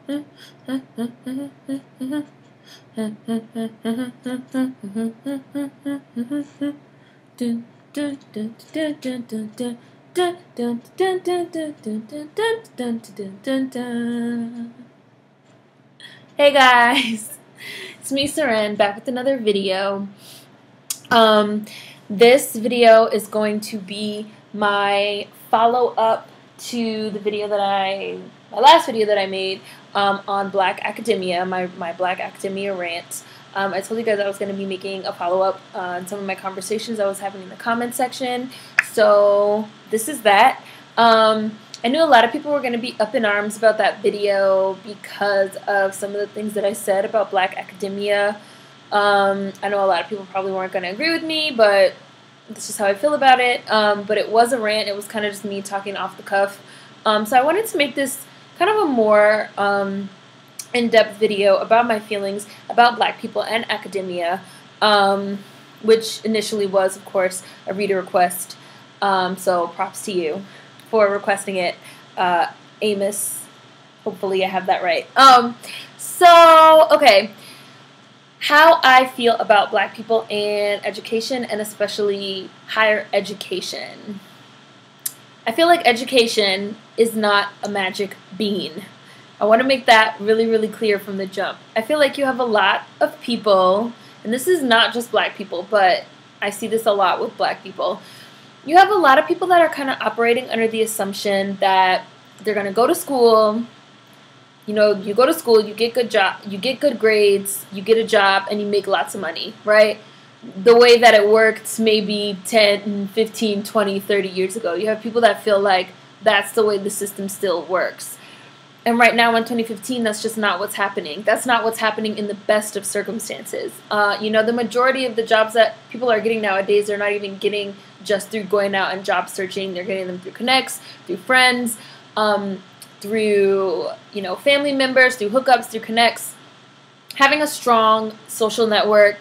Hey guys, it's me, Seren, back with another video. This video is going to be my follow-up to the video that my last video that I made on Black Academia, my Black Academia rant. I told you guys I was going to be making a follow-up on some of my conversations I was having in the comment section, so this is that. I knew a lot of people were going to be up in arms about that video because of some of the things that I said about Black Academia. I know a lot of people probably weren't going to agree with me, but that's just how I feel about it. But it was a rant. It was kind of just me talking off the cuff. So I wanted to make this kind of a more in-depth video about my feelings about Black people and academia, which initially was, of course, a reader request. So props to you for requesting it, Amos. Hopefully I have that right. Okay. How I feel about Black people and education, and especially higher education. I feel like education is not a magic bean. I want to make that really, really clear from the jump. I feel like you have a lot of people, and this is not just Black people, but I see this a lot with Black people. You have a lot of people that are kind of operating under the assumption that they're going to go to school. You know, you go to school, you get good grades, you get a job, and you make lots of money, right? The way that it worked maybe 10, 15, 20, 30 years ago. You have people that feel like that's the way the system still works. And right now in 2015, that's just not what's happening. That's not what's happening in the best of circumstances. You know, the majority of the jobs that people are getting nowadays, they're not even getting just through going out and job searching. They're getting them through connects, through friends, through, you know, family members, through hookups, through connects. Having a strong social network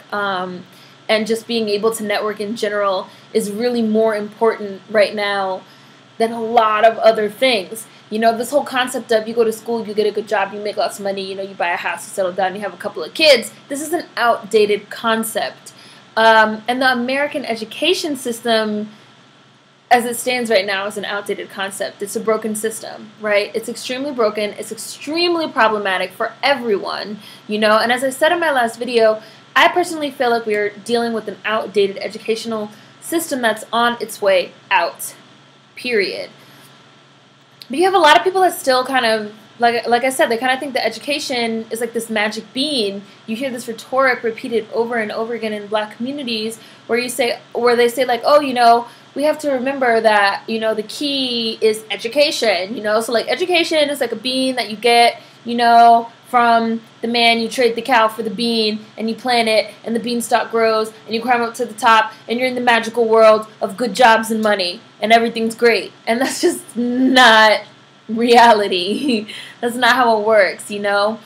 and just being able to network in general is really more important right now than a lot of other things. You know, this whole concept of you go to school, you get a good job, you make lots of money, you know, you buy a house, you settle down, you have a couple of kids. This is an outdated concept. And the American education system, as it stands right now, is an outdated concept. It's a broken system, right? It's extremely broken. It's extremely problematic for everyone, you know. And as I said in my last video, I personally feel like we're dealing with an outdated educational system that's on its way out, period. But you have a lot of people that still kind of, like I said, they kind of think that education is like this magic bean. You hear this rhetoric repeated over and over again in Black communities where they say like, oh, you know, we have to remember that, you know, the key is education, you know. So like education is like a bean that you get, you know, from the man. You trade the cow for the bean and you plant it and the beanstalk grows and you climb up to the top and you're in the magical world of good jobs and money and everything's great. And that's just not reality. That's not how it works, you know.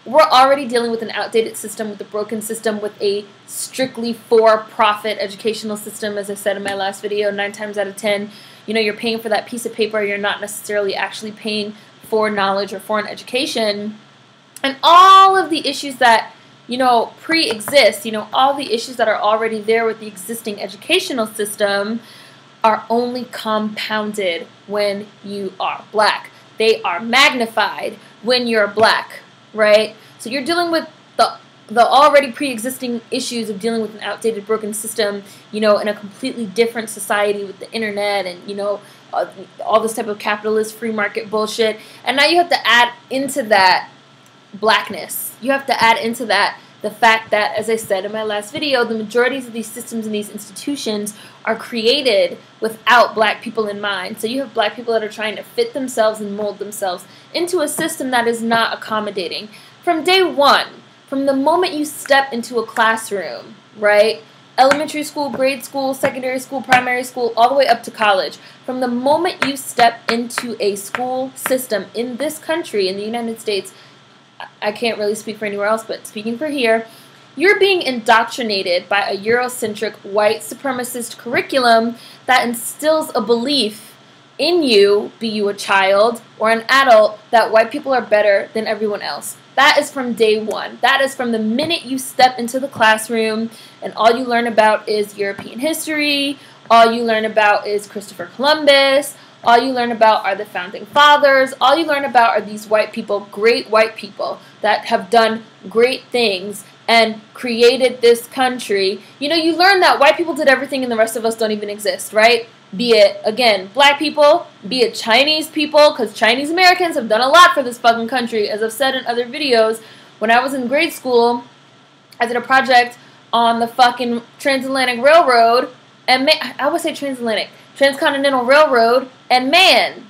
We're already dealing with an outdated system, with a broken system, with a strictly for-profit educational system, as I said in my last video. 9 times out of 10, you know, you're paying for that piece of paper. You're not necessarily actually paying for knowledge or for an education. And all of the issues that, you know, pre-exist, you know, all the issues that are already there with the existing educational system are only compounded when you are Black. They are magnified when you're Black, right? So you're dealing with the already pre-existing issues of dealing with an outdated, broken system, you know, in a completely different society with the internet and, you know, all this type of capitalist free market bullshit. And now you have to add into that Blackness. You have to add into that the fact that, as I said in my last video, the majorities of these systems and these institutions are created without Black people in mind. So you have Black people that are trying to fit themselves and mold themselves into a system that is not accommodating. From day one, from the moment you step into a classroom, right? Elementary school, grade school, secondary school, primary school, all the way up to college. From the moment you step into a school system in this country, in the United States, I can't really speak for anywhere else, but speaking for here, you're being indoctrinated by a Eurocentric white supremacist curriculum that instills a belief in you, be you a child or an adult, that white people are better than everyone else. That is from day one. That is from the minute you step into the classroom and all you learn about is European history, all you learn about is Christopher Columbus, all you learn about are the founding fathers, all you learn about are these white people, great white people that have done great things and created this country. You know, you learn that white people did everything and the rest of us don't even exist, right? Be it, again, black people, be it Chinese people, because Chinese Americans have done a lot for this fucking country. As I've said in other videos, when I was in grade school, I did a project on the fucking Transatlantic Railroad, and I would say Transcontinental Railroad, and man,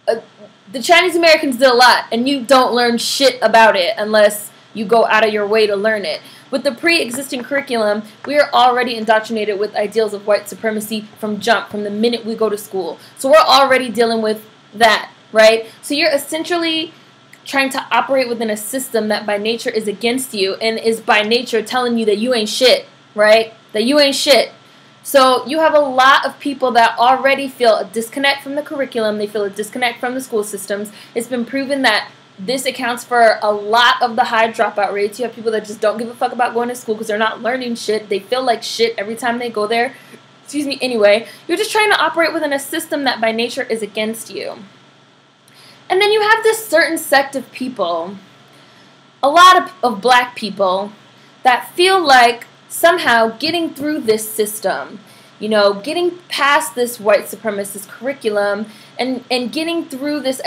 the Chinese Americans did a lot, and you don't learn shit about it unless you go out of your way to learn it. With the pre-existing curriculum, we are already indoctrinated with ideals of white supremacy from the minute we go to school. So we're already dealing with that, right? So you're essentially trying to operate within a system that by nature is against you and is by nature telling you that you ain't shit, right? That you ain't shit. So you have a lot of people that already feel a disconnect from the curriculum. They feel a disconnect from the school systems. It's been proven that this accounts for a lot of the high dropout rates. You have people that just don't give a fuck about going to school because they're not learning shit. They feel like shit every time they go there. Excuse me, anyway. You're just trying to operate within a system that by nature is against you. And then you have this certain sect of people, a lot of black people, that feel like somehow getting through this system, you know, getting past this white supremacist curriculum and getting through this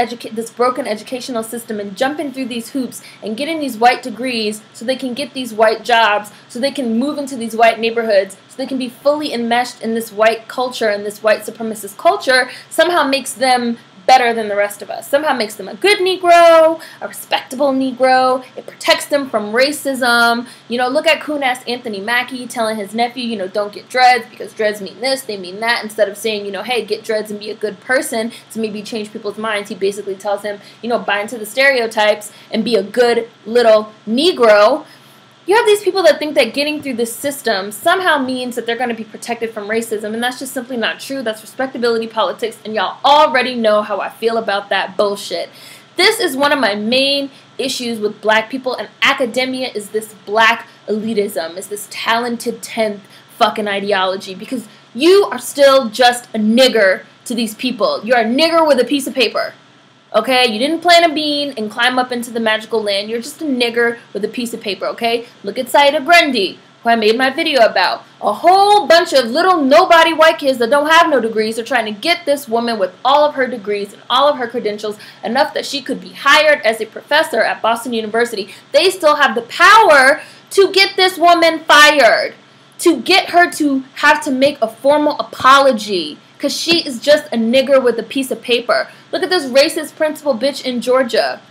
broken educational system and jumping through these hoops and getting these white degrees so they can get these white jobs, so they can move into these white neighborhoods, so they can be fully enmeshed in this white culture and this white supremacist culture, somehow makes them better than the rest of us. Somehow makes them a good Negro, a respectable Negro. It protects them from racism. You know, look at coon-ass Anthony Mackie telling his nephew, you know, don't get dreads because dreads mean this, they mean that. Instead of saying, you know, hey, get dreads and be a good person to maybe change people's minds, he basically tells him, you know, buy into the stereotypes and be a good little Negro. You have these people that think that getting through this system somehow means that they're going to be protected from racism, and that's just simply not true. That's respectability politics, and y'all already know how I feel about that bullshit. This is one of my main issues with black people, and academia is this black elitism, is this talented 10th fucking ideology, because you are still just a nigger to these people. You're a nigger with a piece of paper. Okay, you didn't plant a bean and climb up into the magical land. You're just a nigger with a piece of paper, okay? Look at Saida Grundy, who I made my video about. A whole bunch of little nobody white kids that don't have no degrees are trying to get this woman with all of her degrees and all of her credentials, enough that she could be hired as a professor at Boston University. They still have the power to get this woman fired, to get her to have to make a formal apology, because she is just a nigger with a piece of paper. Look at this racist principal bitch in Georgia,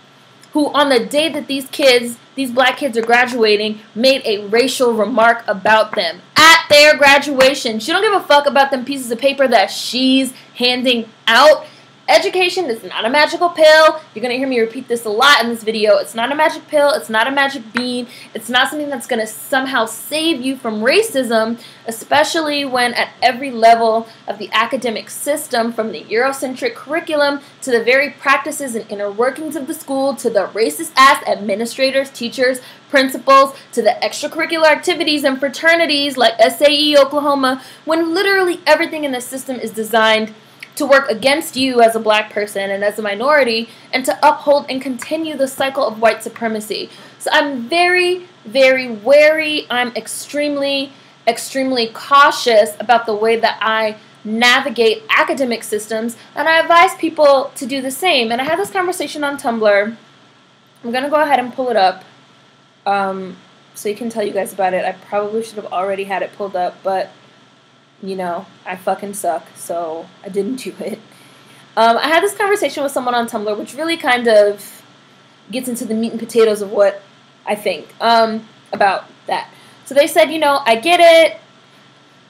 who on the day that these black kids are graduating, made a racial remark about them at their graduation. She don't give a fuck about them pieces of paper that she's handing out. Education is not a magical pill. You're going to hear me repeat this a lot in this video. It's not a magic pill. It's not a magic bean. It's not something that's going to somehow save you from racism, especially when at every level of the academic system, from the Eurocentric curriculum to the very practices and inner workings of the school, to the racist-ass administrators, teachers, principals, to the extracurricular activities and fraternities like SAE Oklahoma, when literally everything in the system is designed to work against you as a black person and as a minority, and to uphold and continue the cycle of white supremacy. So I'm very, very wary. I'm extremely, extremely cautious about the way that I navigate academic systems, and I advise people to do the same. And I had this conversation on Tumblr. I'm going to go ahead and pull it up so you can tell you guys about it. I probably should have already had it pulled up, but you know, I fucking suck, so I didn't do it. I had this conversation with someone on Tumblr, which really kind of gets into the meat and potatoes of what I think about that. So they said, you know, I get it.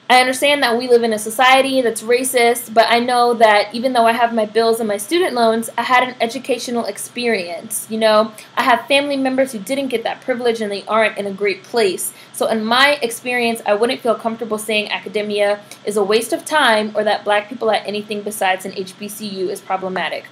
I understand that we live in a society that's racist, but I know that even though I have my bills and my student loans, I had an educational experience. You know, I have family members who didn't get that privilege and they aren't in a great place. So in my experience, I wouldn't feel comfortable saying academia is a waste of time or that black people at anything besides an HBCU is problematic.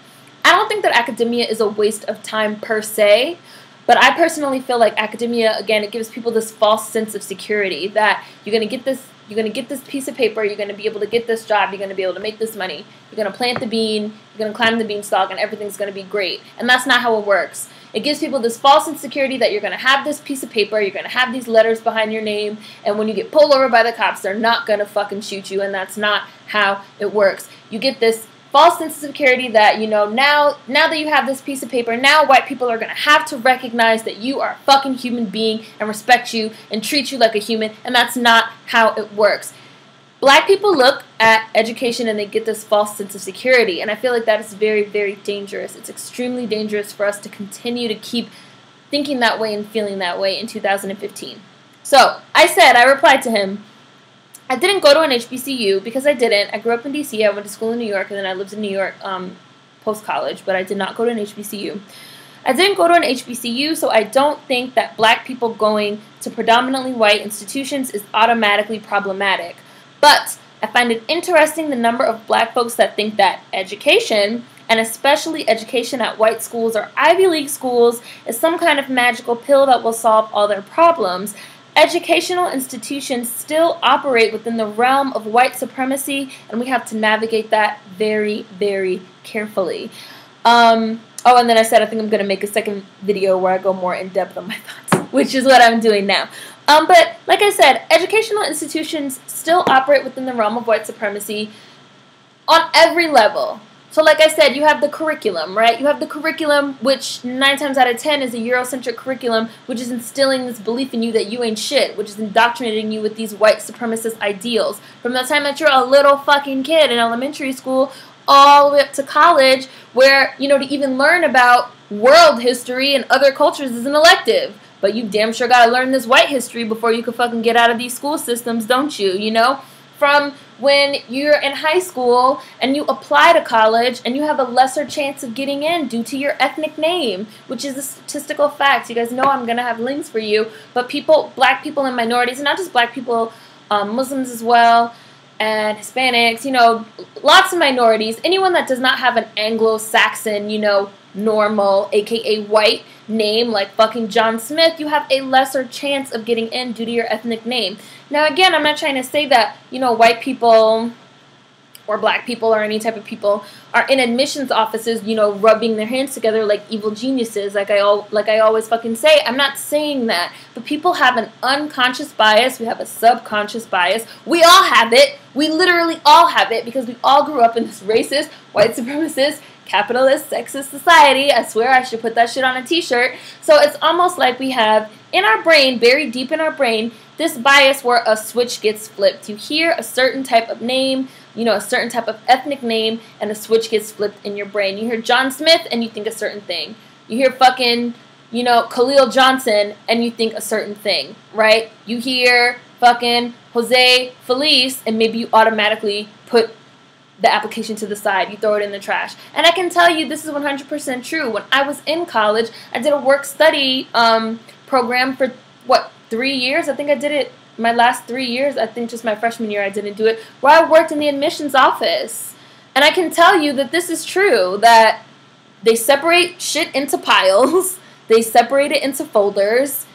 I don't think that academia is a waste of time per se, but I personally feel like academia, again, it gives people this false sense of security that you're going to get this piece of paper, you're going to be able to get this job, you're going to be able to make this money, you're going to plant the bean, you're going to climb the beanstalk, and everything's going to be great. And that's not how it works. It gives people this false insecurity that you're going to have this piece of paper, you're going to have these letters behind your name, and when you get pulled over by the cops, they're not going to fucking shoot you, and that's not how it works. You get this false sense of security that, you know, now that you have this piece of paper, now white people are going to have to recognize that you are a fucking human being and respect you and treat you like a human, and that's not how it works. Black people look at education and they get this false sense of security, and I feel like that is very, very dangerous. It's extremely dangerous for us to continue to keep thinking that way and feeling that way in 2015. So, I replied to him, I didn't go to an HBCU because I didn't. I grew up in D.C., I went to school in New York, and then I lived in New York post-college, but I did not go to an HBCU. I didn't go to an HBCU, so I don't think that black people going to predominantly white institutions is automatically problematic. But I find it interesting the number of black folks that think that education, and especially education at white schools or Ivy League schools, is some kind of magical pill that will solve all their problems. Educational institutions still operate within the realm of white supremacy, and we have to navigate that very, very carefully. Oh, and then I said I think I'm going to make a second video where I go more in depth on my thoughts, which is what I'm doing now. But like I said, educational institutions still operate within the realm of white supremacy on every level. So like I said, you have the curriculum, right? You have the curriculum, which 9 times out of 10 is a Eurocentric curriculum, which is instilling this belief in you that you ain't shit, which is indoctrinating you with these white supremacist ideals. From the time that you're a little fucking kid in elementary school all the way up to college, where, you know, to even learn about world history and other cultures is an elective. But you damn sure gotta learn this white history before you can fucking get out of these school systems, don't you? You know? From when you're in high school and you apply to college and you have a lesser chance of getting in due to your ethnic name, which is a statistical fact. You guys know I'm going to have links for you. But people, black people and minorities, and not just black people, Muslims as well, and Hispanics, you know, lots of minorities, anyone that does not have an Anglo-Saxon, you know, normal, aka white name like fucking John Smith, you have a lesser chance of getting in due to your ethnic name. Now again, I'm not trying to say that, you know, white people or black people or any type of people are in admissions offices, you know, rubbing their hands together like evil geniuses, like I always fucking say. I'm not saying that, but people have an unconscious bias. We have a subconscious bias. We all have it. We literally all have it because we all grew up in this racist, white supremacist, capitalist, sexist society. I swear I should put that shit on a t-shirt. So it's almost like we have in our brain, buried deep in our brain, this bias where a switch gets flipped. You hear a certain type of name, you know, a certain type of ethnic name, and a switch gets flipped in your brain. You hear John Smith and you think a certain thing. You hear fucking, you know, Khalil Johnson and you think a certain thing, right? You hear fucking Jose Feliz and maybe you automatically put the application to the side. You throw it in the trash. And I can tell you this is 100% true. When I was in college, I did a work-study program for, what, 3 years? I think I did it my last 3 years. I think just my freshman year I didn't do it, where I worked in the admissions office. And I can tell you that this is true, that they separate shit into piles, they separate it into folders,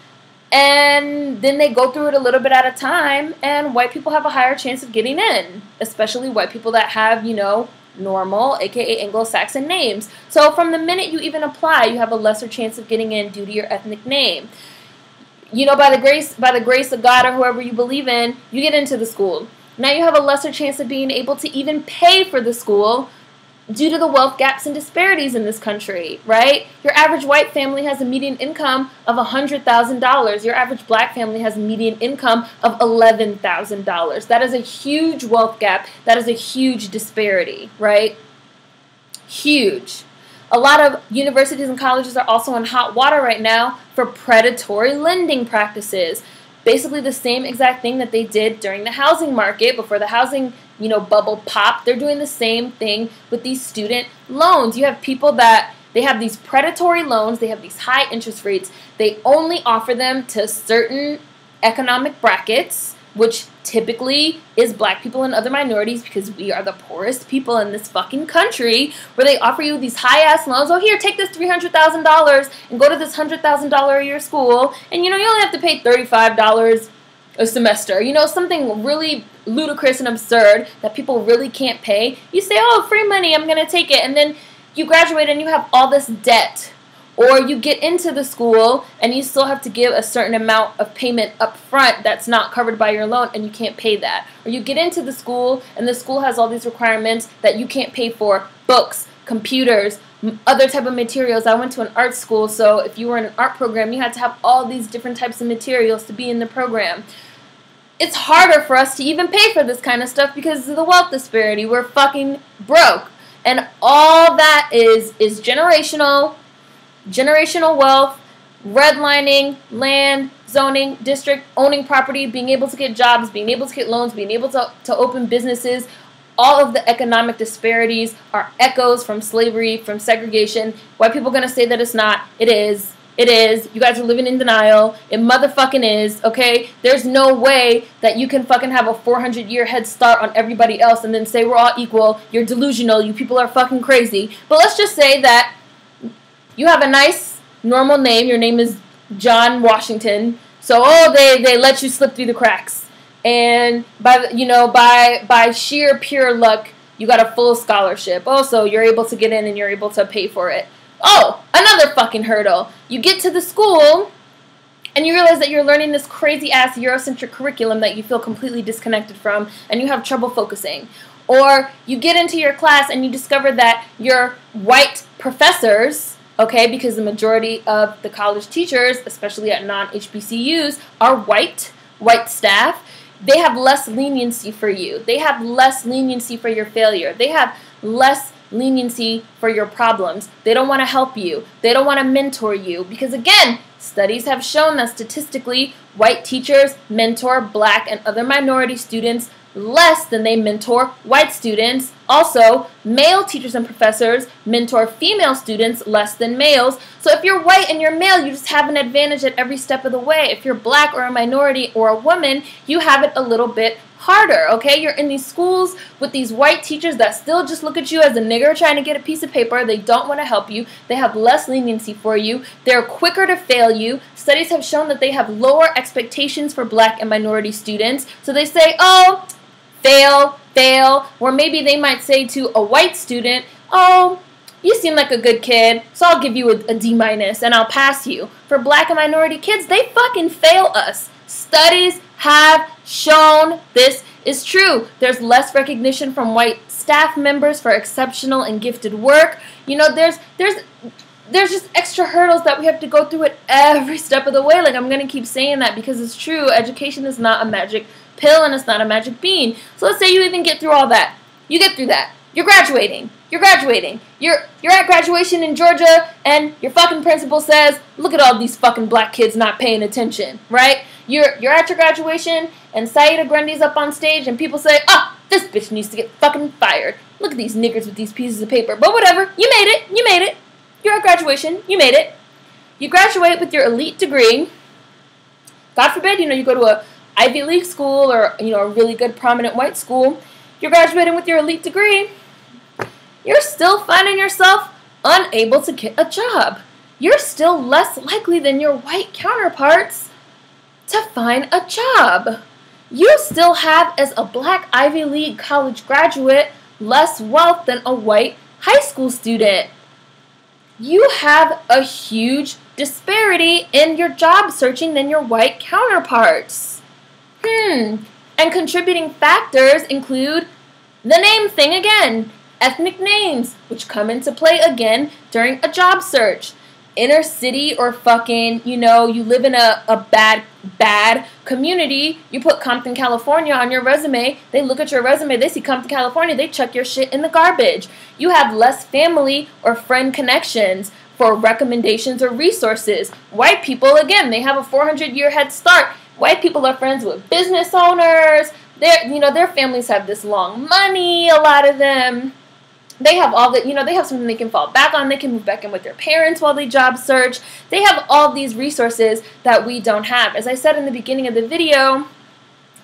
and then they go through it a little bit at a time, and white people have a higher chance of getting in, especially white people that have, you know, normal, aka Anglo-Saxon names. So from the minute you even apply, you have a lesser chance of getting in due to your ethnic name. You know, by the grace of God or whoever you believe in, you get into the school. Now you have a lesser chance of being able to even pay for the school due to the wealth gaps and disparities in this country, right? Your average white family has a median income of $100,000. Your average black family has a median income of $11,000. That is a huge wealth gap. That is a huge disparity, right? Huge. A lot of universities and colleges are also in hot water right now for predatory lending practices. basically the same exact thing that they did during the housing market before the housing, bubble popped. They're doing the same thing with these student loans. You have people that they have these predatory loans. They have these high interest rates. They only offer them to certain economic brackets, which typically is black people and other minorities, because we are the poorest people in this fucking country, where they offer you these high-ass loans. Oh, here, take this $300,000 and go to this $100,000 a year school, and, you only have to pay $35 a semester. Something really ludicrous and absurd that people really can't pay. You say, oh, free money, I'm going to take it, and then you graduate and you have all this debt. Or you get into the school and you still have to give a certain amount of payment up front that's not covered by your loan, and you can't pay that. Or you get into the school and the school has all these requirements that you can't pay for: books, computers, other type of materials. I went to an art school, so if you were in an art program, you had to have all these different types of materials to be in the program. It's harder for us to even pay for this kind of stuff because of the wealth disparity. We're fucking broke. And all that is generational wealth, redlining, land, zoning, district, owning property, being able to get jobs, being able to get loans, being able to open businesses. All of the economic disparities are echoes from slavery, from segregation. White people are going to say that it's not. It is. It is. You guys are living in denial. It motherfucking is, okay? There's no way that you can fucking have a 400-year head start on everybody else and then say we're all equal. You're delusional. You people are fucking crazy. But let's just say that you have a nice, normal name. Your name is John Washington. So, they let you slip through the cracks. And by sheer pure luck, you got a full scholarship. Also, you're able to get in and you're able to pay for it. Oh, another fucking hurdle. You get to the school and you realize that you're learning this crazy-ass Eurocentric curriculum that you feel completely disconnected from, and you have trouble focusing. Or you get into your class and you discover that your white professors, okay, because the majority of the college teachers, especially at non-HBCUs, are white staff. They have less leniency for you. They have less leniency for your failure. They have less leniency for your problems. They don't want to help you. They don't want to mentor you. Because again, studies have shown that statistically, white teachers mentor black and other minority students less than they mentor white students. Also, male teachers and professors mentor female students less than males. So if you're white and you're male, you just have an advantage at every step of the way. If you're black or a minority or a woman, you have it a little bit harder, okay? You're in these schools with these white teachers that still just look at you as a nigger trying to get a piece of paper. They don't want to help you. They have less leniency for you. They're quicker to fail you. Studies have shown that they have lower expectations for black and minority students. So they say, oh, fail. Or maybe they might say to a white student, oh, you seem like a good kid, so I'll give you a D- and I'll pass you. For black and minority kids, they fucking fail us. Studies have shown this is true. There's less recognition from white staff members for exceptional and gifted work. There's just extra hurdles that we have to go through at every step of the way. Like, I'm going to keep saying that because it's true. Education is not a magic pill and it's not a magic bean. So let's say you even get through all that. You get through that. You're graduating. You're at graduation in Georgia, and your fucking principal says, look at all these fucking black kids not paying attention, right? You're at your graduation, and Saida Grundy's up on stage, and people say, this bitch needs to get fucking fired. Look at these niggers with these pieces of paper. But whatever, you made it. You're at graduation, you made it. You graduate with your elite degree. God forbid, you go to a Ivy League school or, a really good prominent white school. You're graduating with your elite degree. You're still finding yourself unable to get a job. You're still less likely than your white counterparts to find a job. You still have, as a black Ivy League college graduate, less wealth than a white high school student. You have a huge disparity in your job searching than your white counterparts. And contributing factors include the name thing again. Ethnic names, which come into play again during a job search. Inner city or fucking, you live in a bad community. You put Compton, California on your resume. They look at your resume. They see Compton, California. They chuck your shit in the garbage. You have less family or friend connections for recommendations or resources. White people, again, they have a 400-year head start. White people are friends with business owners. Their families have this long money, a lot of them. They have all the, they have something they can fall back on. They can move back in with their parents while they job search. They have all these resources that we don't have. As I said in the beginning of the video,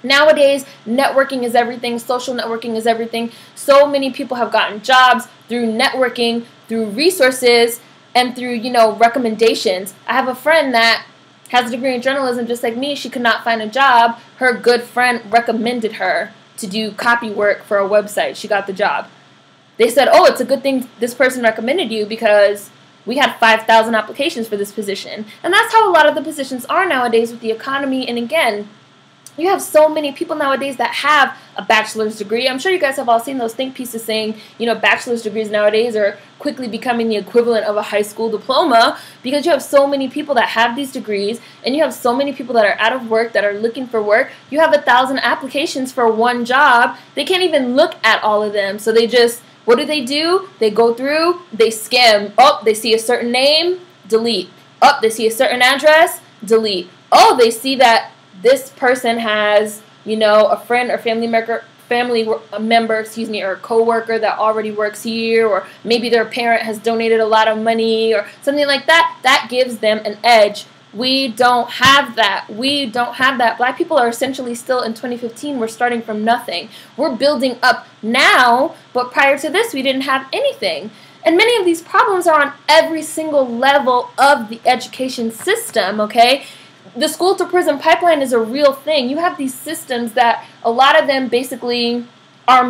nowadays, networking is everything. Social networking is everything. So many people have gotten jobs through networking, through resources, and through, recommendations. I have a friend that has a degree in journalism just like me. She could not find a job. Her good friend recommended her to do copy work for a website. She got the job. They said, oh, it's a good thing this person recommended you because we had 5,000 applications for this position. And that's how a lot of the positions are nowadays with the economy. And again, you have so many people nowadays that have a bachelor's degree. I'm sure you guys have all seen those think pieces saying, bachelor's degrees nowadays are quickly becoming the equivalent of a high school diploma because you have so many people that have these degrees and you have so many people that are out of work, that are looking for work. You have 1,000 applications for one job. They can't even look at all of them. So they just, what do? They go through, they skim. Oh, they see a certain name, delete. Oh, they see a certain address, delete. Oh, they see that this person has, a friend or family member, or coworker that already works here, or maybe their parent has donated a lot of money or something like that. That gives them an edge. We don't have that. We don't have that. Black people are essentially still in 2015. We're starting from nothing. We're building up now, but prior to this, we didn't have anything. And many of these problems are on every single level of the education system, okay? The school to prison pipeline is a real thing. You have these systems that a lot of them basically are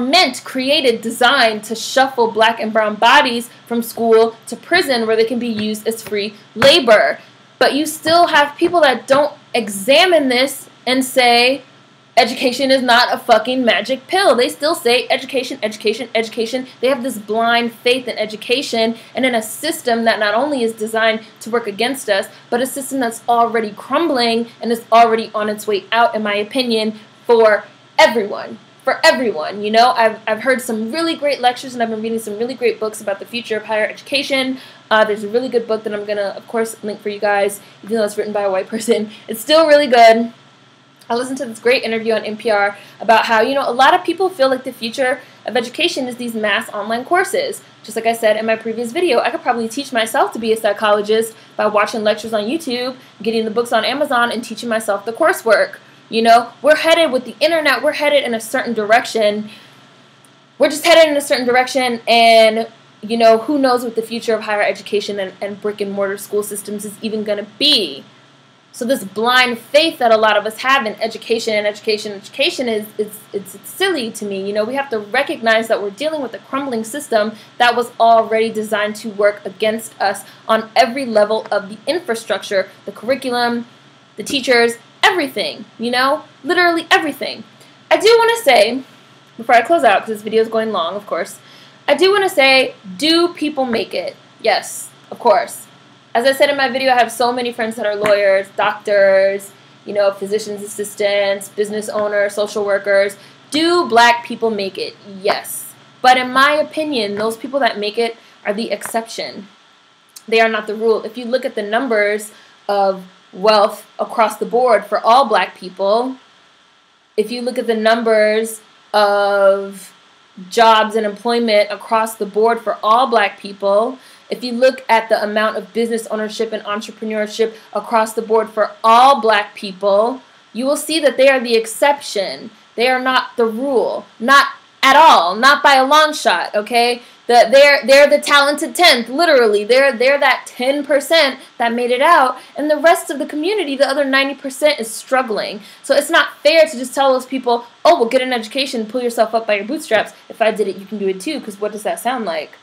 created, designed to shuffle black and brown bodies from school to prison where they can be used as free labor. But you still have people that don't examine this and say, education is not a fucking magic pill. They still say education, education, education. They have this blind faith in education and in a system that not only is designed to work against us, but a system that's already crumbling and is already on its way out, in my opinion, for everyone. For everyone, I've heard some really great lectures and I've been reading some really great books about the future of higher education. There's a really good book that I'm going to, of course, link for you guys, even though it's written by a white person. It's still really good. I listened to this great interview on NPR about how, a lot of people feel like the future of education is these mass online courses. Just like I said in my previous video, I could probably teach myself to be a psychologist by watching lectures on YouTube, getting the books on Amazon, and teaching myself the coursework. We're headed with the internet, we're headed in a certain direction. We're just headed in a certain direction, and, who knows what the future of higher education and brick and mortar school systems is even going to be. So this blind faith that a lot of us have in education is silly to me. We have to recognize that we're dealing with a crumbling system that was already designed to work against us on every level of the infrastructure, the curriculum, the teachers, everything, literally everything. I do want to say, before I close out, because this video is going long, of course, I do want to say, do people make it? Yes, of course. As I said in my video, I have so many friends that are lawyers, doctors, physician's assistants, business owners, social workers. Do black people make it? Yes. But in my opinion, those people that make it are the exception. They are not the rule. If you look at the numbers of wealth across the board for all black people, if you look at the numbers of jobs and employment across the board for all black people, if you look at the amount of business ownership and entrepreneurship across the board for all black people, you will see that they are the exception. They are not the rule. Not at all. Not by a long shot, okay? They're the talented 10th, literally. They're that 10% that made it out, and the rest of the community, the other 90%, is struggling. So it's not fair to just tell those people, oh, well, get an education, pull yourself up by your bootstraps. If I did it, you can do it too, because what does that sound like?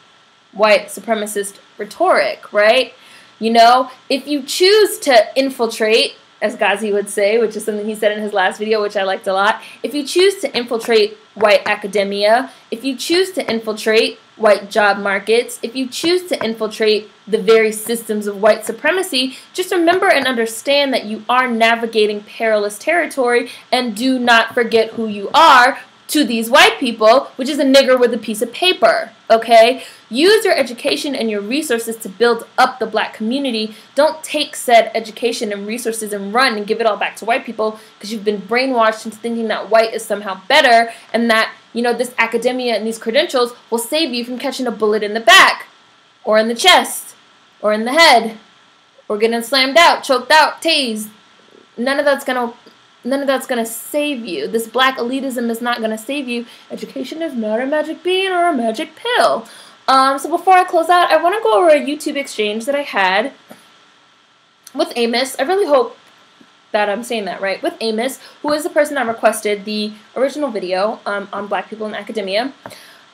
White supremacist rhetoric, right? If you choose to infiltrate, as Ghazi would say, which is something he said in his last video, which I liked a lot, if you choose to infiltrate white academia, if you choose to infiltrate white job markets, if you choose to infiltrate the very systems of white supremacy, just remember and understand that you are navigating perilous territory, and do not forget who you are to these white people, which is a nigger with a piece of paper, okay? Use your education and your resources to build up the black community. Don't take said education and resources and run and give it all back to white people because you've been brainwashed into thinking that white is somehow better and that, you know, this academia and these credentials will save you from catching a bullet in the back or in the chest or in the head or getting slammed out, choked out, tased. None of that's gonna save you. This black elitism is not gonna save you. Education is not a magic bean or a magic pill. So before I close out, I want to go over a YouTube exchange that I had with Amos. I really hope that I'm saying that right. With Amos, who is the person that requested the original video on black people in academia.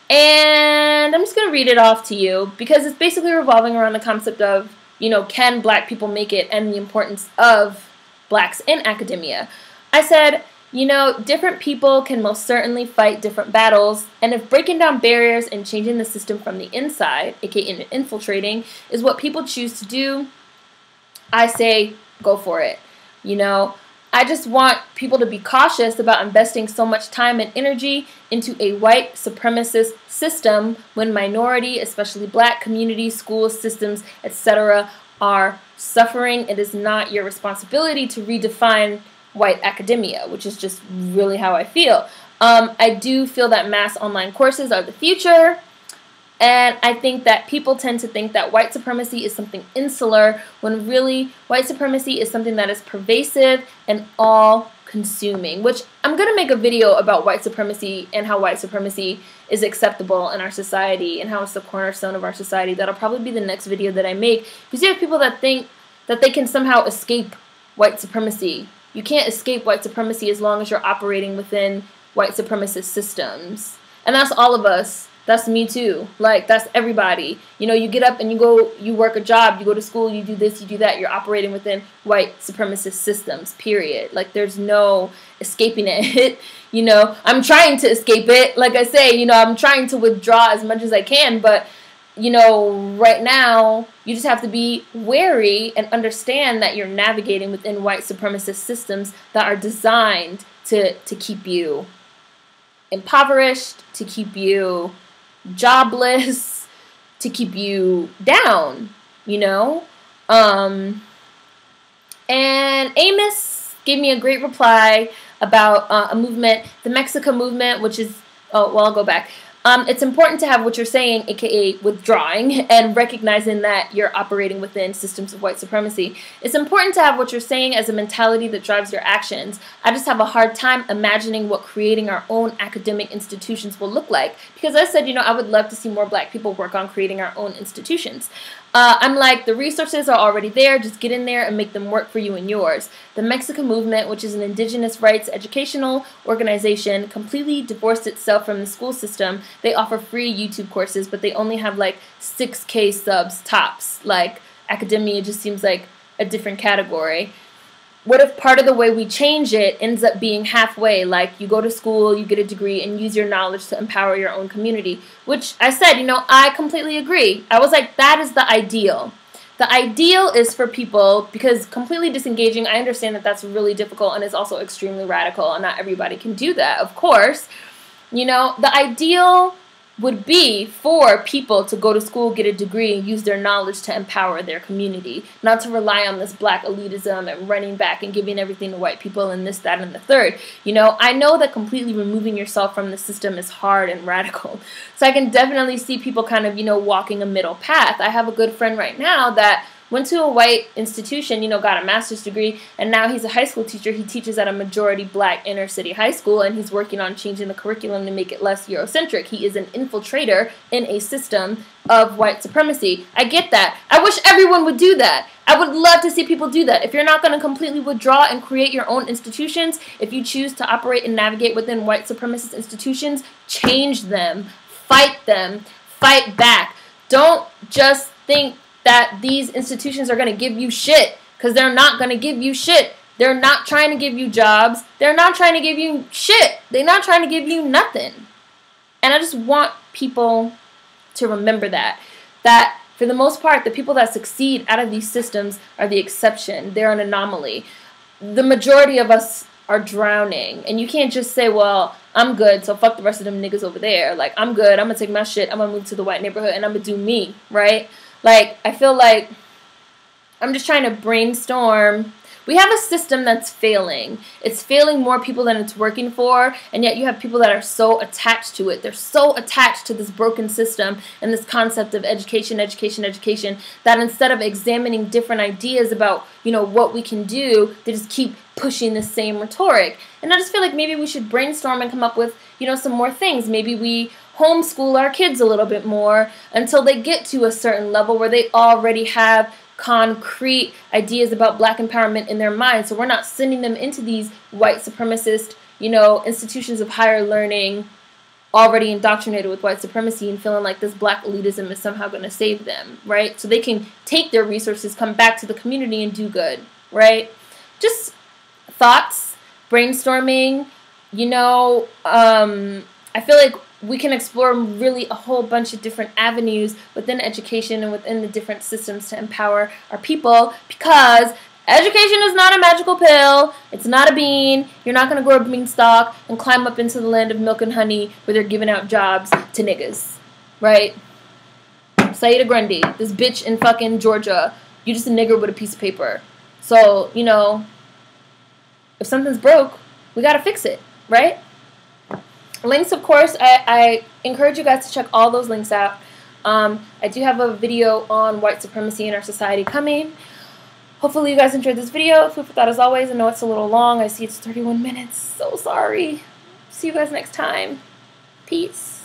And I'm just going to read it off to you because it's basically revolving around the concept of, you know, can black people make it and the importance of blacks in academia. I said, you know, different people can most certainly fight different battles, and if breaking down barriers and changing the system from the inside, aka infiltrating, is what people choose to do, I say go for it. You know, I just want people to be cautious about investing so much time and energy into a white supremacist system when minority, especially black communities, schools, systems, etc. are suffering. It is not your responsibility to redefine white academia, which is just really how I feel. I do feel that mass online courses are the future, and I think that people tend to think that white supremacy is something insular, when really white supremacy is something that is pervasive and all-consuming, which I'm going to make a video about white supremacy and how white supremacy is acceptable in our society and how it's the cornerstone of our society. That'll probably be the next video that I make, because you have people that think that they can somehow escape white supremacy. You can't escape white supremacy as long as you're operating within white supremacist systems. And that's all of us. That's me too. Like, that's everybody. You know, you get up and you go, you work a job, you go to school, you do this, you do that. You're operating within white supremacist systems, period. Like, there's no escaping it. You know, I'm trying to escape it. Like I say, you know, I'm trying to withdraw as much as I can, but you know, right now, you just have to be wary and understand that you're navigating within white supremacist systems that are designed to keep you impoverished, to keep you jobless, to keep you down, you know? And Amos gave me a great reply about a movement, the Mexico movement, which is, oh, well, I'll go back. It's important to have what you're saying, aka withdrawing, and recognizing that you're operating within systems of white supremacy. It's important to have what you're saying as a mentality that drives your actions. I just have a hard time imagining what creating our own academic institutions will look like. Because I said, you know, I would love to see more black people work on creating our own institutions. I'm like, the resources are already there, just get in there and make them work for you and yours. The Mexican Movement, which is an indigenous rights educational organization, completely divorced itself from the school system. They offer free YouTube courses, but they only have like 6K subs tops. Like, academia just seems like a different category. What if part of the way we change it ends up being halfway, like you go to school, you get a degree, and use your knowledge to empower your own community? Which I said, you know, I completely agree. I was like, that is the ideal. The ideal is for people, because completely disengaging, I understand that that's really difficult and is also extremely radical, and not everybody can do that, of course. You know, the ideal would be for people to go to school, get a degree, and use their knowledge to empower their community, not to rely on this black elitism and running back and giving everything to white people and this, that, and the third. You know, I know that completely removing yourself from the system is hard and radical. So I can definitely see people kind of, you know, walking a middle path. I have a good friend right now that went to a white institution, you know, got a master's degree, and now he's a high school teacher. He teaches at a majority black inner city high school, and he's working on changing the curriculum to make it less Eurocentric. He is an infiltrator in a system of white supremacy. I get that. I wish everyone would do that. I would love to see people do that. If you're not going to completely withdraw and create your own institutions, if you choose to operate and navigate within white supremacist institutions, change them, fight back. Don't just think that these institutions are going to give you shit, because they're not going to give you shit. They're not trying to give you jobs. They're not trying to give you shit. They're not trying to give you nothing. And I just want people to remember that for the most part, the people that succeed out of these systems are the exception. They're an anomaly. The majority of us are drowning. And you can't just say, well, I'm good, so fuck the rest of them niggas over there. Like, I'm good, I'm gonna take my shit, I'm gonna move to the white neighborhood, and I'm gonna do me, right? Like, I feel like I'm just trying to brainstorm. We have a system that's failing. It's failing more people than it's working for, and yet you have people that are so attached to it. They're so attached to this broken system and this concept of education, education, education, that instead of examining different ideas about, you know, what we can do, they just keep pushing the same rhetoric. And I just feel like maybe we should brainstorm and come up with, you know, some more things. Maybe we homeschool our kids a little bit more until they get to a certain level where they already have concrete ideas about black empowerment in their minds. So we're not sending them into these white supremacist, you know, institutions of higher learning already indoctrinated with white supremacy and feeling like this black elitism is somehow going to save them, right? So they can take their resources, come back to the community and do good, right? Just thoughts, brainstorming, you know, I feel like we can explore really a whole bunch of different avenues within education and within the different systems to empower our people, because education is not a magical pill. It's not a bean. You're not going to grow a beanstalk and climb up into the land of milk and honey where they're giving out jobs to niggas, right? Saida Grundy, this bitch in fucking Georgia, you just a nigger with a piece of paper. So, you know, if something's broke, we got to fix it, right? Links, of course, I encourage you guys to check all those links out. I do have a video on white supremacy in our society coming. Hopefully you guys enjoyed this video. Food for thought as always. I know it's a little long. I see it's 31 minutes. So sorry. See you guys next time. Peace.